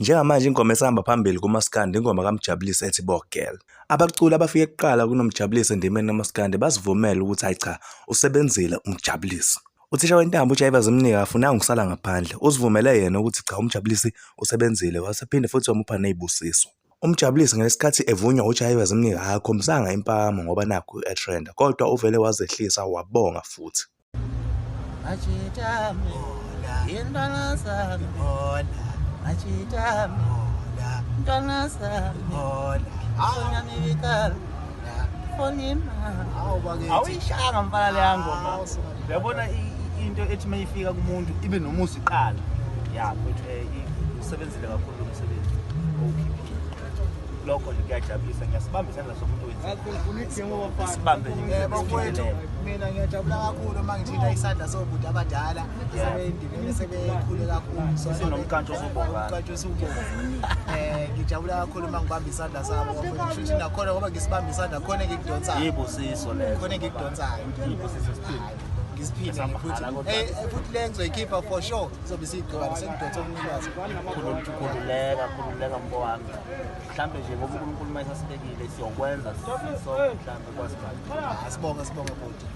Njengamanje ingoma esihamba phambili kuMaskandi ingoma kaMjabulisi ethi Bogela. Abaculi abafike kuqala kunoMjabulisi endimeni kaMaskandi basivumela ukuthi hayi cha usebenzile uMjabulisi. Uthisha wentambo uJaiva Zimnike afunanga ukusala ngaphandle. Uzivumele yena ukuthi cha uMjabulisi usebenzile wasephinde futhi wamupha nezibusiso. UMjabulisi ngesikhathi evunywa uJaiva Zimnike akakhombisanga impamo ngoba nakho etrenda kodwa uvele wazehlisa wabonga futhi. Awuyishanga mfana le ngoma. Uyabona into ethi mayifika kumuntu ibe nomusa iqala. Ya futhi usebenzile kakhulu umsebenzi. Lokho ngiyajabulisa ngiyasibamba isandla somuntu wenza. Sibambe nje. Mina ngiyajabula kakhulu mangithinta isandla sobuthi abadala sebeyindimeni sebekhule kakhulu sinomkantsho sobonga. Umkantsho sobonga. Ngijabula kakhulu mangibamba isandla sabo ngoba ngisho nakhona ngoba ngisibamba isandla khona ngikudonsayo. Yibusiso le. Khona ngikudonsayo. Yibusiso siphinde. Ngisiphinde futhi futhi le ngizoyikhipha for sure izobe siyigcwala sengidonsa umnikazi. Khululeka mbowami. Mhlambe nje ngoba uNkulunkulu mayesasibekile siyokwenza siso mhlambe kwasikhathi. Asibonga futhi.